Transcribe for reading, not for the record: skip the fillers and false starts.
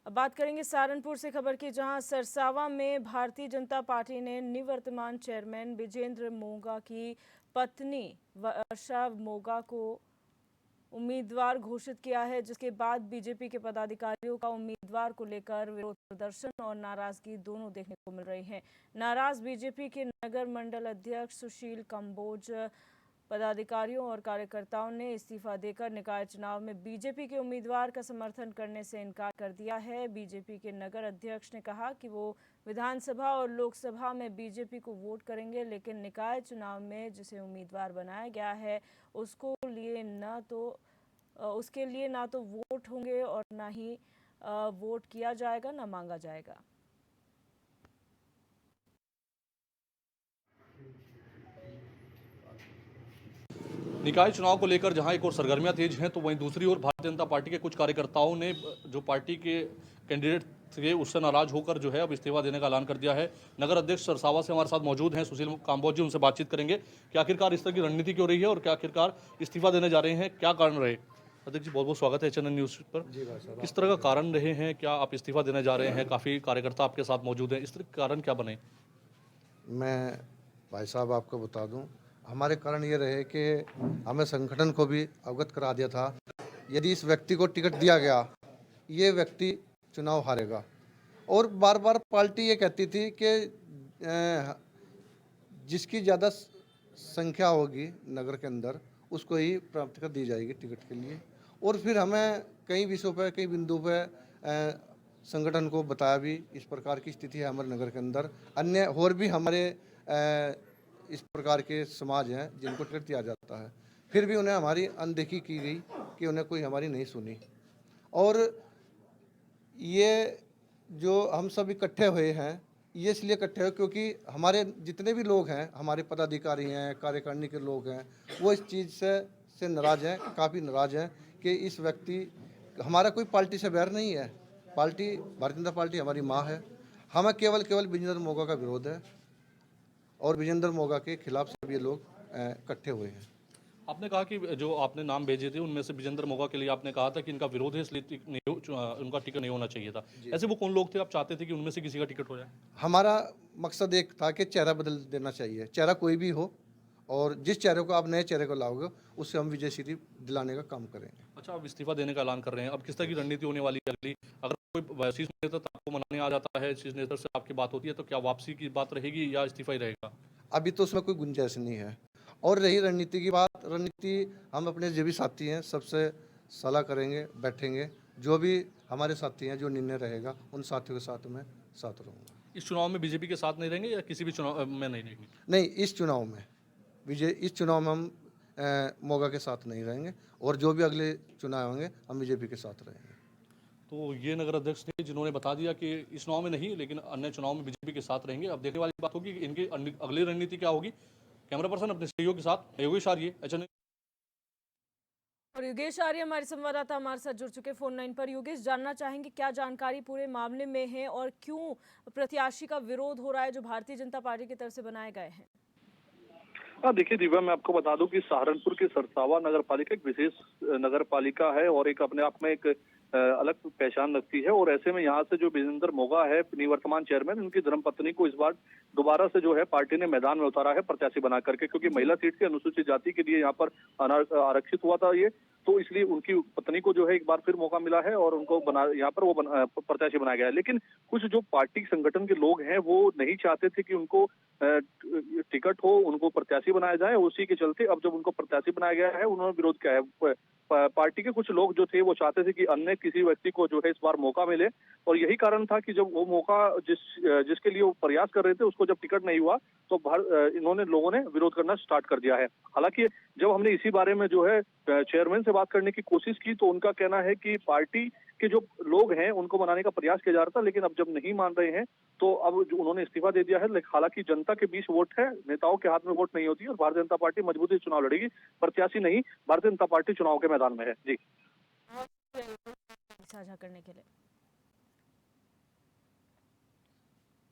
अब बात करेंगे सहारनपुर से खबर की, जहां सरसावा में भारतीय जनता पार्टी ने निवर्तमान चेयरमैन विजेंद्र मोगा की पत्नी वर्षा मोगा को उम्मीदवार घोषित किया है, जिसके बाद बीजेपी के पदाधिकारियों का उम्मीदवार को लेकर विरोध प्रदर्शन और नाराजगी दोनों देखने को मिल रही है। नाराज बीजेपी के नगर मंडल अध्यक्ष सुशील कंबोज पदाधिकारियों और कार्यकर्ताओं ने इस्तीफा देकर निकाय चुनाव में बीजेपी के उम्मीदवार का समर्थन करने से इनकार कर दिया है। बीजेपी के नगर अध्यक्ष ने कहा कि वो विधानसभा और लोकसभा में बीजेपी को वोट करेंगे, लेकिन निकाय चुनाव में जिसे उम्मीदवार बनाया गया है उसके लिए ना तो वोट होंगे और ना ही वोट किया जाएगा, ना मांगा जाएगा। निकाय चुनाव को लेकर जहां एक और सरगर्मियां तेज हैं, तो वहीं दूसरी ओर भारतीय जनता पार्टी के कुछ कार्यकर्ताओं ने जो पार्टी के कैंडिडेट थे उससे नाराज होकर जो है अब इस्तीफा देने का ऐलान कर दिया है। नगर अध्यक्ष सरसावा से हमारे साथ मौजूद हैं सुशील काम्बोज जी, उनसे बातचीत करेंगे कि आखिरकार इस तरह की रणनीति क्यों रही है और क्या आखिरकार इस्तीफा देने जा रहे हैं, क्या कारण रहे। अध्यक्ष जी, बहुत बहुत स्वागत है चैनल न्यूज़ पर। किस तरह का कारण रहे हैं, क्या आप इस्तीफा देने जा रहे हैं? काफ़ी कार्यकर्ता आपके साथ मौजूद हैं, इस तरह के कारण क्या बने? मैं भाई साहब आपको बता दूं, हमारे कारण ये रहे कि हमें संगठन को भी अवगत करा दिया था, यदि इस व्यक्ति को टिकट दिया गया ये व्यक्ति चुनाव हारेगा। और बार बार पार्टी ये कहती थी कि जिसकी ज़्यादा संख्या होगी नगर के अंदर उसको ही प्राथमिकता दी जाएगी टिकट के लिए। और फिर हमें कई विषयों पर, कई बिंदु पर संगठन को बताया भी इस प्रकार की स्थिति है हमारे नगर के अंदर। अन्य और भी हमारे इस प्रकार के समाज हैं जिनको टिकट दिया जाता है, फिर भी उन्हें हमारी अनदेखी की गई कि उन्हें कोई हमारी नहीं सुनी। और ये जो हम सब इकट्ठे हुए हैं ये इसलिए इकट्ठे हुए क्योंकि हमारे जितने भी लोग हैं, हमारे पदाधिकारी हैं, कार्यकारिणी के लोग हैं, वो इस चीज़ से नाराज़ हैं, काफ़ी नाराज़ हैं कि इस व्यक्ति, हमारा कोई पार्टी से बैर नहीं है, पार्टी भारतीय जनता पार्टी हमारी माँ है। हमें केवल विजेंद्र मोगा का विरोध है और विजेंद्र मोगा के खिलाफ सभी ये लोग इकट्ठे हुए हैं। आपने कहा कि जो आपने नाम भेजे थे उनमें से विजेंद्र मोगा के लिए आपने कहा था कि इनका विरोध है, इसलिए उनका टिकट नहीं होना चाहिए था। ऐसे वो कौन लोग थे, आप चाहते थे कि उनमें से किसी का टिकट हो जाए? हमारा मकसद एक था कि चेहरा बदल देना चाहिए, चेहरा कोई भी हो, और जिस चेहरे को आप नए चेहरे को लाओगे उससे हम विजय श्री दिलाने का काम करेंगे। अच्छा, आप इस्तीफा देने का ऐलान कर रहे हैं, अब किस तरह की रणनीति होने वाली है अगली? अगर कोई शीर्ष नेतृत्व आपको मनाने आ जाता है, शीर्ष नेतृत्व से आपकी बात होती है, तो क्या वापसी की बात रहेगी या इस्तीफा ही रहेगा? अभी तो उसमें कोई गुंजाइश नहीं है। और रही रणनीति की बात, रणनीति हम अपने जो भी साथी हैं सबसे सलाह करेंगे, बैठेंगे, जो भी हमारे साथी हैं जो निर्णय रहेगा उन साथियों के साथ मैं साथ रहूँगा। इस चुनाव में बीजेपी के साथ नहीं रहेंगे या किसी भी चुनाव में नहीं रहेंगे? नहीं, इस चुनाव में इस चुनाव में हम मोगा के साथ नहीं रहेंगे, और जो भी अगले चुनाव होंगे हम बीजेपी के साथ रहेंगे। तो ये नगर अध्यक्ष थे जिन्होंने बता दिया कि इस चुनाव में नहीं, लेकिन अन्य चुनाव में बीजेपी के साथ रहेंगे। अब देखने वाली बात होगी कि इनकी अगली रणनीति क्या होगी। कैमरा पर्सन अपने सहयोगी के साथ योगेश आर्य, HN। और योगेश आर्य हमारे संवाददाता हमारे साथ जुड़ चुके फोन लाइन पर। योगेश, जानना चाहेंगे क्या जानकारी पूरे मामले में है और क्यों प्रत्याशी का विरोध हो रहा है जो भारतीय जनता पार्टी की तरफ से बनाए गए हैं? हाँ, देखिए दिव्या, मैं आपको बता दूं कि सहारनपुर की सरसावा नगर पालिका एक विशेष नगर पालिका है और एक अपने आप में एक अलग पहचान रखती है। और ऐसे में यहाँ से जो विजेंद्र मोगा है निवर्तमान चेयरमैन, उनकी धर्मपत्नी को इस बार दोबारा से जो है पार्टी ने मैदान में उतारा है प्रत्याशी बना करके, क्योंकि महिला सीट से अनुसूचित जाति के लिए यहाँ पर आरक्षित हुआ था ये, तो इसलिए उनकी पत्नी को जो है एक बार फिर मौका मिला है और उनको यहाँ पर वो प्रत्याशी बनाया गया है। लेकिन कुछ जो पार्टी संगठन के लोग हैं वो नहीं चाहते थे कि उनको टिकट हो, उनको प्रत्याशी बनाया जाए। उसी के चलते अब जब उनको प्रत्याशी बनाया गया है उन्होंने विरोध किया है। पार्टी के कुछ लोग जो थे वो चाहते थे कि अन्य किसी व्यक्ति को जो है इस बार मौका मिले, और यही कारण था कि जब वो मौका जिसके लिए वो प्रयास कर रहे थे उसको जब टिकट नहीं हुआ तो लोगों ने विरोध करना स्टार्ट कर दिया है। हालांकि जब हमने इसी बारे में जो है चेयरमैन से बात करने की कोशिश की तो उनका कहना है कि पार्टी के जो लोग हैं उनको मनाने का प्रयास किया जा रहा था, लेकिन अब जब नहीं मान रहे हैं तो अब जो उन्होंने इस्तीफा दे दिया है। हालांकि जनता के बीच वोट है, नेताओं के हाथ में वोट नहीं होती, और भारतीय जनता पार्टी मजबूती से चुनाव लड़ेगी। प्रत्याशी नहीं, भारतीय जनता पार्टी चुनाव के मैदान में है। जी, साझा करने के लिए